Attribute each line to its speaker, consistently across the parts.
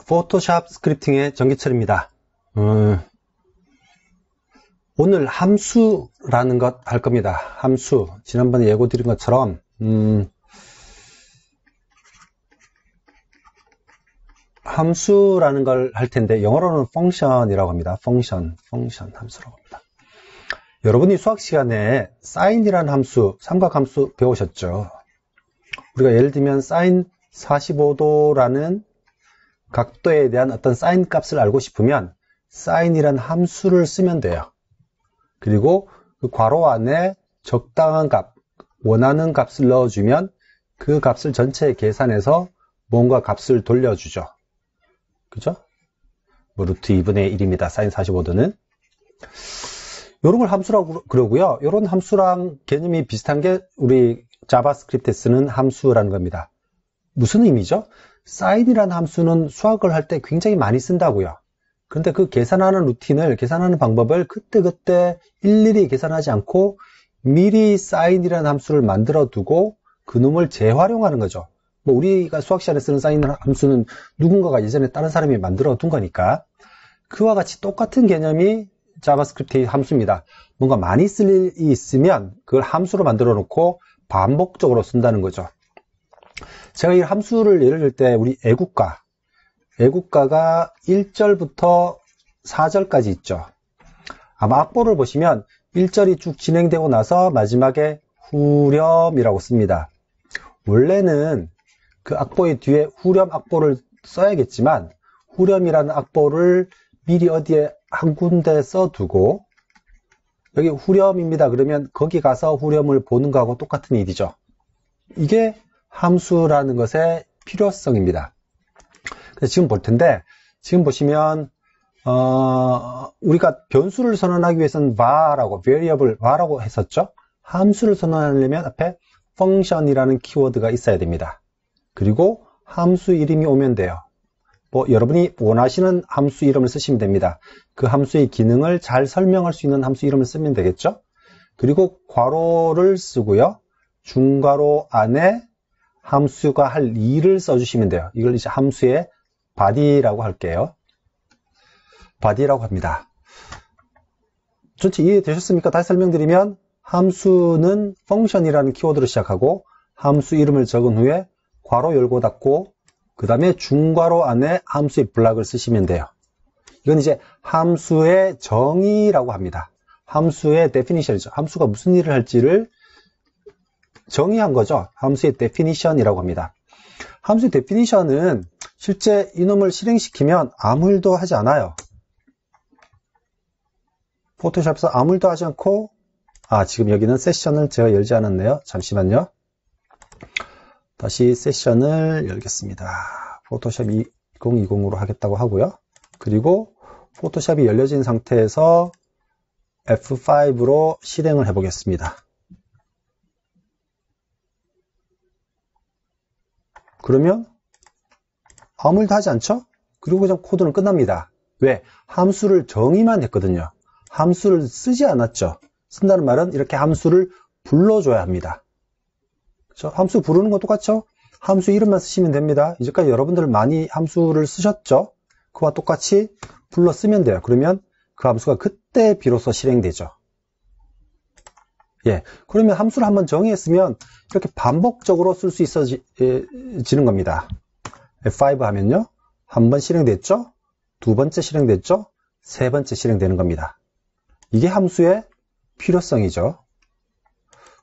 Speaker 1: 포토샵 스크립팅의 정기철입니다. 오늘 함수라는 것 할 겁니다. 함수. 지난번에 예고 드린 것처럼 함수라는 걸 할 텐데 영어로는 function이라고 합니다. function, 함수라고 합니다. 여러분이 수학 시간에 sine이라는 함수, 삼각함수 배우셨죠? 우리가 예를 들면 sin 45도라는 각도에 대한 어떤 sin 값을 알고 싶으면 sine이라는 함수를 쓰면 돼요. 그리고 그 괄호 안에 적당한 값, 원하는 값을 넣어주면 그 값을 전체 계산해서 뭔가 값을 돌려주죠. 그죠? 뭐 루트 2분의 1입니다. sin 45도는. 이런 걸 함수라고 그러고요. 이런 함수랑 개념이 비슷한 게 우리 자바스크립트에 쓰는 함수라는 겁니다. 무슨 의미죠? sine이라는 함수는 수학을 할 때 굉장히 많이 쓴다고요. 그런데 그 계산하는 루틴을, 계산하는 방법을 그때그때 일일이 계산하지 않고 미리 sine이라는 함수를 만들어 두고 그놈을 재활용하는 거죠. 뭐 우리가 수학 시간에 쓰는 sin 함수는 누군가가 예전에 다른 사람이 만들어 둔 거니까 그와 같이 똑같은 개념이 자바스크립트의 함수입니다. 뭔가 많이 쓸 일이 있으면 그걸 함수로 만들어 놓고 반복적으로 쓴다는 거죠. 제가 이 함수를 예를 들 때 우리 애국가가 1절부터 4절까지 있죠. 아마 악보를 보시면 1절이 쭉 진행되고 나서 마지막에 후렴이라고 씁니다. 원래는 그 악보의 뒤에 후렴 악보를 써야겠지만 후렴이라는 악보를 미리 어디에 한 군데 써두고 여기 후렴입니다. 그러면 거기 가서 후렴을 보는 거하고 똑같은 일이죠. 이게 함수라는 것의 필요성입니다. 그래서 지금 볼 텐데 지금 보시면 우리가 변수를 선언하기 위해서는 var라고 variable var라고 했었죠. 함수를 선언하려면 앞에 function이라는 키워드가 있어야 됩니다. 그리고 함수 이름이 오면 돼요. 뭐 여러분이 원하시는 함수 이름을 쓰시면 됩니다. 그 함수의 기능을 잘 설명할 수 있는 함수 이름을 쓰면 되겠죠. 그리고 괄호를 쓰고요. 중괄호 안에 함수가 할 일을 써주시면 돼요. 이걸 이제 함수의 body라고 할게요. body라고 합니다. 전체 이해되셨습니까? 다시 설명드리면 함수는 function이라는 키워드로 시작하고 함수 이름을 적은 후에 괄호 열고 닫고 그 다음에 중괄호 안에 함수의 블락을 쓰시면 돼요. 이건 이제 함수의 정의라고 합니다. 함수의 definition이죠. 함수가 무슨 일을 할지를 정의한 거죠. 함수의 definition이라고 합니다. 함수의 definition은 실제 이놈을 실행시키면 아무 일도 하지 않아요. 포토샵에서 아무 일도 하지 않고 지금 여기는 세션을 제가 열지 않았네요. 잠시만요. 다시 세션을 열겠습니다. 포토샵 2020으로 하겠다고 하고요. 그리고 포토샵이 열려진 상태에서 F5로 실행을 해보겠습니다. 그러면 아무 일도 하지 않죠? 그리고 그냥 코드는 끝납니다. 왜? 함수를 정의만 했거든요. 함수를 쓰지 않았죠. 쓴다는 말은 이렇게 함수를 불러줘야 합니다. 그렇죠? 함수 부르는 건 똑같죠? 함수 이름만 쓰시면 됩니다. 이제까지 여러분들 많이 함수를 쓰셨죠? 그와 똑같이 불러 쓰면 돼요. 그러면 그 함수가 그때 비로소 실행되죠. 예, 그러면 함수를 한번 정의했으면 이렇게 반복적으로 쓸 수 있어지는 겁니다. F5 하면요. 한 번 실행됐죠? 두 번째 실행됐죠? 세 번째 실행되는 겁니다. 이게 함수의 필요성이죠.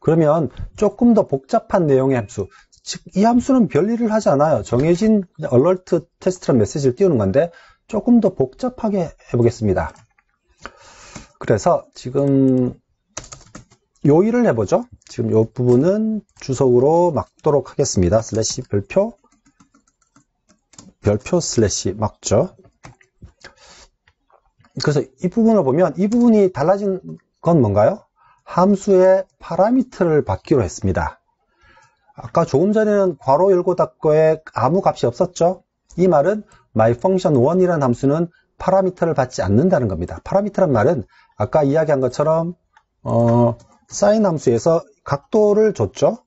Speaker 1: 그러면 조금 더 복잡한 내용의 함수, 즉 이 함수는 별일을 하지 않아요. 정해진 alert 테스트란 메시지를 띄우는 건데 조금 더 복잡하게 해보겠습니다. 그래서 지금 요 일을 해보죠. 지금 요 부분은 주석으로 막도록 하겠습니다. 슬래시 별표 슬래시 막죠. 그래서 이 부분을 보면 이 부분이 달라진 건 뭔가요? 함수의 파라미터를 받기로 했습니다. 아까 조금 전에는 괄호 열고 닫고에 아무 값이 없었죠? 이 말은 myfunction1이라는 함수는 파라미터를 받지 않는다는 겁니다. 파라미터란 말은 아까 이야기한 것처럼 sin 함수에서 각도를 줬죠?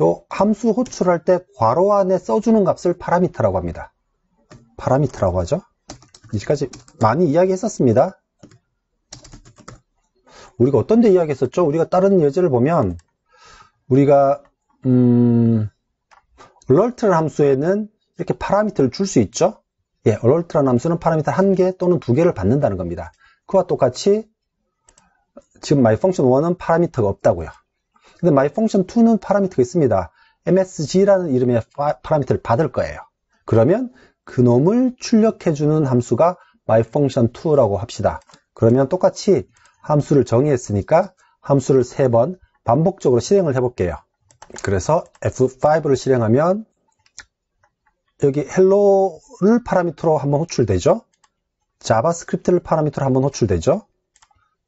Speaker 1: 요 함수 호출할 때 괄호 안에 써주는 값을 파라미터라고 합니다. 파라미터라고 하죠. 이제까지 많이 이야기했었습니다. 우리가 어떤 데 이야기했었죠? 우리가 다른 예제를 보면 우리가 alert라는 함수에는 이렇게 파라미터를 줄 수 있죠? 예, alert라는 함수는 파라미터 1개 또는 2개를 받는다는 겁니다. 그와 똑같이 지금 myfunction1은 파라미터가 없다고요. 근데 myfunction2는 파라미터가 있습니다. msg라는 이름의 파라미터를 받을 거예요. 그러면 그놈을 출력해주는 함수가 myfunction2라고 합시다. 그러면 똑같이 함수를 정의했으니까 함수를 3번 반복적으로 실행을 해볼게요. 그래서 F5를 실행하면 여기 hello를 파라미터로 한번 호출되죠. 자바스크립트를 파라미터로 한번 호출되죠.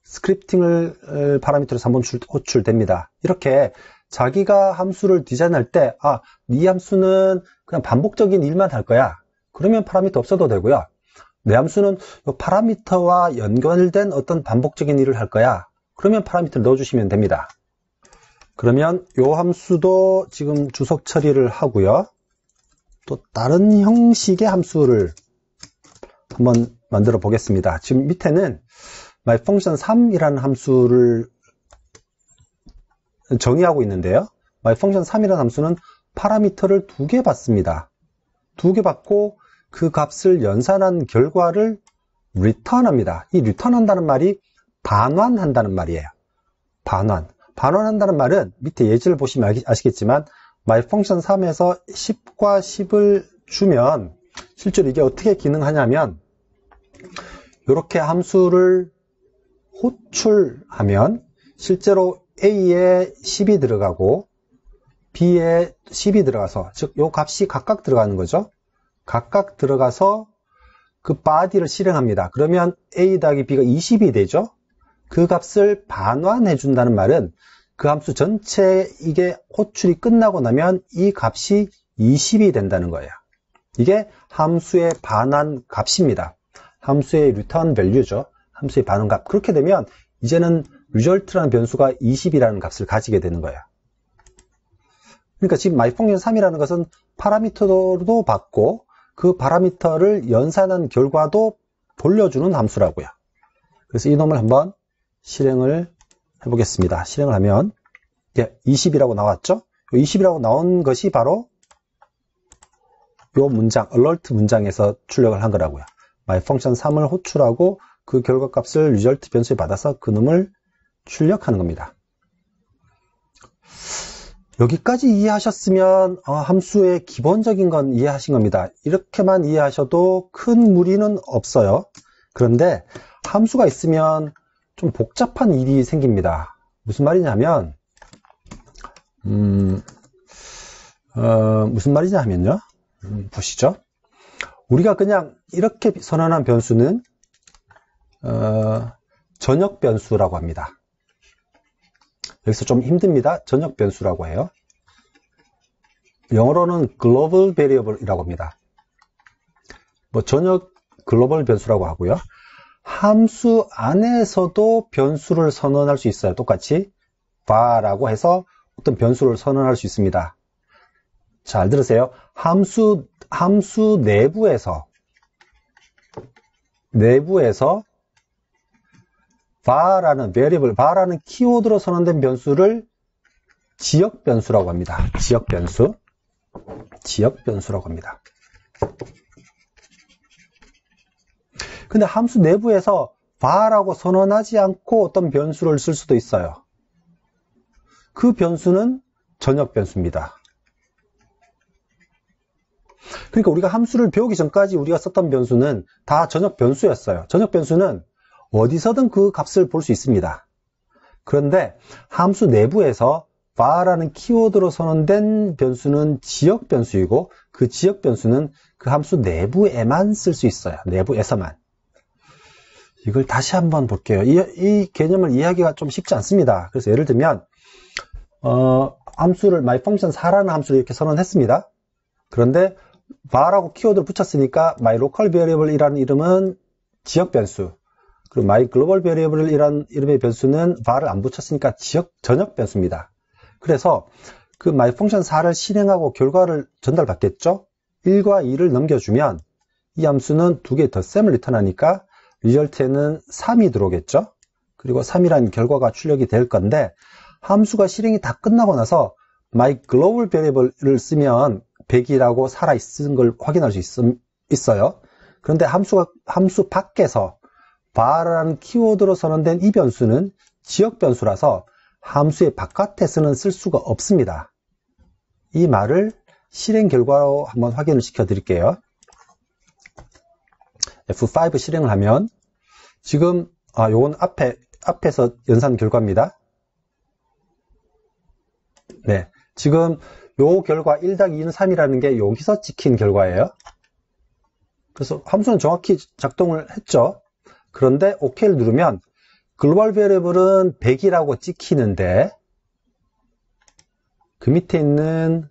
Speaker 1: 스크립팅을 파라미터로 한번 호출됩니다. 이렇게 자기가 함수를 디자인할 때 이 함수는 그냥 반복적인 일만 할 거야. 그러면 파라미터 없어도 되고요. 내 함수는 이 파라미터와 연결된 어떤 반복적인 일을 할 거야. 그러면 파라미터를 넣어주시면 됩니다. 그러면 이 함수도 지금 주석 처리를 하고요. 또 다른 형식의 함수를 한번 만들어 보겠습니다. 지금 밑에는 myfunction3이라는 함수를 정의하고 있는데요. myfunction3이라는 함수는 파라미터를 2개 받습니다. 2개 받고 그 값을 연산한 결과를 return합니다. 이 return한다는 말이 반환한다는 말이에요. 반환한다는 말은 밑에 예제를 보시면 아시겠지만 myfunction3에서 10과 10을 주면 실제로 이게 어떻게 기능하냐면 이렇게 함수를 호출하면 실제로 A에 10이 들어가고 B에 10이 들어가서 즉 이 값이 각각 들어가는 거죠. 각각 들어가서 그 body를 실행합니다. 그러면 A 더하기 B가 20이 되죠. 그 값을 반환해 준다는 말은 그 함수 전체 이게 호출이 끝나고 나면 이 값이 20이 된다는 거예요. 이게 함수의 반환 값입니다. 함수의 return value죠. 함수의 반환 값. 그렇게 되면 이제는 result라는 변수가 20이라는 값을 가지게 되는 거예요. 그러니까 지금 myfunction3이라는 것은 파라미터도 받고 그 파라미터를 연산한 결과도 돌려주는 함수라고요. 그래서 이놈을 한번 실행을 해보겠습니다. 실행을 하면 20이라고 나왔죠? 20이라고 나온 것이 바로 이 문장, alert 문장에서 출력을 한 거라고요. myfunction3을 호출하고 그 결과값을 result 변수에 받아서 그놈을 출력하는 겁니다. 여기까지 이해하셨으면 함수의 기본적인 건 이해하신 겁니다. 이렇게만 이해하셔도 큰 무리는 없어요. 그런데 함수가 있으면 좀 복잡한 일이 생깁니다. 무슨 말이냐면 무슨 말이냐 하면요. 보시죠. 우리가 그냥 이렇게 선언한 변수는 전역 변수라고 합니다. 여기서 좀 힘듭니다. 전역 변수라고 해요. 영어로는 global variable이라고 합니다. 전역 글로벌 변수라고 하고요. 함수 안에서도 변수를 선언할 수 있어요. 똑같이 var라고 해서 어떤 변수를 선언할 수 있습니다. 잘 들으세요. 함수 내부에서 var라는 variable, var라는 키워드로 선언된 변수를 지역 변수라고 합니다. 지역 변수라고 합니다. 근데 함수 내부에서 var라고 선언하지 않고 어떤 변수를 쓸 수도 있어요. 그 변수는 전역 변수입니다. 그러니까 우리가 함수를 배우기 전까지 우리가 썼던 변수는 다 전역 변수였어요. 전역 변수는 어디서든 그 값을 볼 수 있습니다. 그런데 함수 내부에서 var라는 키워드로 선언된 변수는 지역 변수이고 그 지역 변수는 그 함수 내부에만 쓸 수 있어요. 내부에서만. 이걸 다시 한번 볼게요. 이 개념을 이해하기가 좀 쉽지 않습니다. 그래서 예를 들면 함수를 myfunction4라는 함수를 이렇게 선언했습니다. 그런데 var라고 키워드를 붙였으니까 myLocalVariable이라는 이름은 지역 변수, 그리고 myGlobalVariable이라는 이름의 변수는 var를 안 붙였으니까 전역 변수입니다. 그래서 그 myfunction4를 실행하고 결과를 전달받겠죠? 1과 2를 넘겨주면 이 함수는 두 개 덧셈을 리턴하니까 리절트에는 3이 들어오겠죠. 그리고 3이라는 결과가 출력이 될 건데 함수가 실행이 다 끝나고 나서 my global variable을 쓰면 100이라고 살아있는 걸 확인할 수 있어요. 그런데 함수 밖에서 var라는 키워드로 선언된 이 변수는 지역 변수라서 함수의 바깥에서는 쓸 수가 없습니다. 이 말을 실행 결과로 한번 확인을 시켜 드릴게요. F5 실행을 하면 지금 요건 앞에서 연산 결과입니다. 네, 지금 요 결과 1-2는 3이라는 게 여기서 찍힌 결과예요. 그래서 함수는 정확히 작동을 했죠. 그런데 OK를 누르면 글로벌 베리어블은 100이라고 찍히는데 그 밑에 있는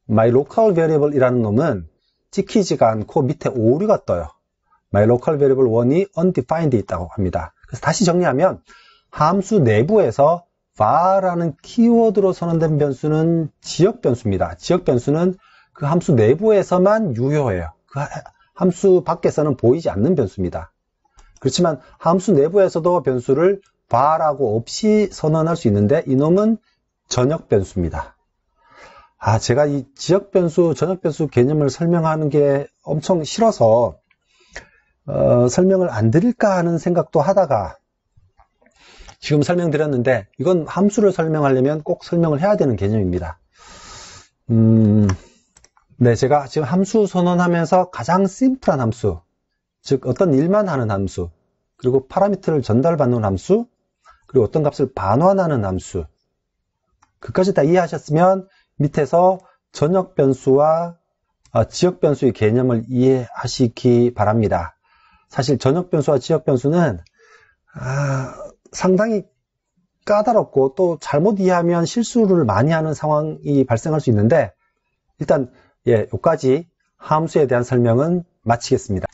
Speaker 1: my local variable 이라는 놈은 찍히지가 않고 밑에 오류가 떠요. my local variable 1이 undefined 있다고 합니다. 그래서 다시 정리하면 함수 내부에서 var라는 키워드로 선언된 변수는 지역 변수입니다. 지역 변수는 그 함수 내부에서만 유효해요. 그 함수 밖에서는 보이지 않는 변수입니다. 그렇지만 함수 내부에서도 변수를 var하고 없이 선언할 수 있는데 이놈은 전역 변수입니다. 제가 이 지역 변수, 전역 변수 개념을 설명하는 게 엄청 싫어서 설명을 안 드릴까 하는 생각도 하다가 지금 설명드렸는데 이건 함수를 설명하려면 꼭 설명을 해야 되는 개념입니다. 네, 제가 지금 함수 선언하면서 가장 심플한 함수, 즉 어떤 일만 하는 함수, 그리고 파라미터를 전달받는 함수, 그리고 어떤 값을 반환하는 함수, 그까지 다 이해하셨으면 밑에서 전역 변수와 지역 변수의 개념을 이해하시기 바랍니다. 사실 전역 변수와 지역 변수는 상당히 까다롭고 또 잘못 이해하면 실수를 많이 하는 상황이 발생할 수 있는데 일단 여기까지 함수에 대한 설명은 마치겠습니다.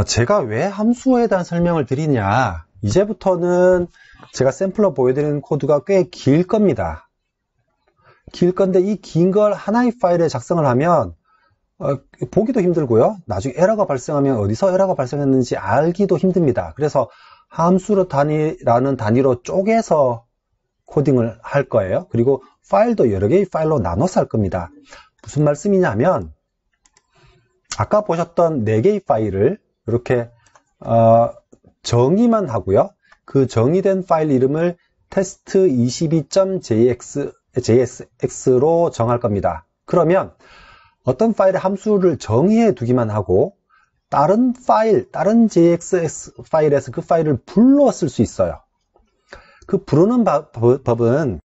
Speaker 1: 제가 왜 함수에 대한 설명을 드리냐, 이제부터는 제가 샘플로 보여드리는 코드가 꽤 길 겁니다. 길 건데 이 긴 걸 하나의 파일에 작성을 하면 보기도 힘들고요. 나중에 에러가 발생하면 어디서 에러가 발생했는지 알기도 힘듭니다. 그래서 함수라는 단위로 쪼개서 코딩을 할 거예요. 그리고 파일도 여러 개의 파일로 나눠서 할 겁니다. 무슨 말씀이냐면 아까 보셨던 4개의 파일을 이렇게 정의만 하고요. 그 정의된 파일 이름을 test22.jsx로 정할 겁니다. 그러면 어떤 파일의 함수를 정의해 두기만 하고 다른 JSX 파일에서 그 파일을 불러 쓸 수 있어요. 그 부르는 법은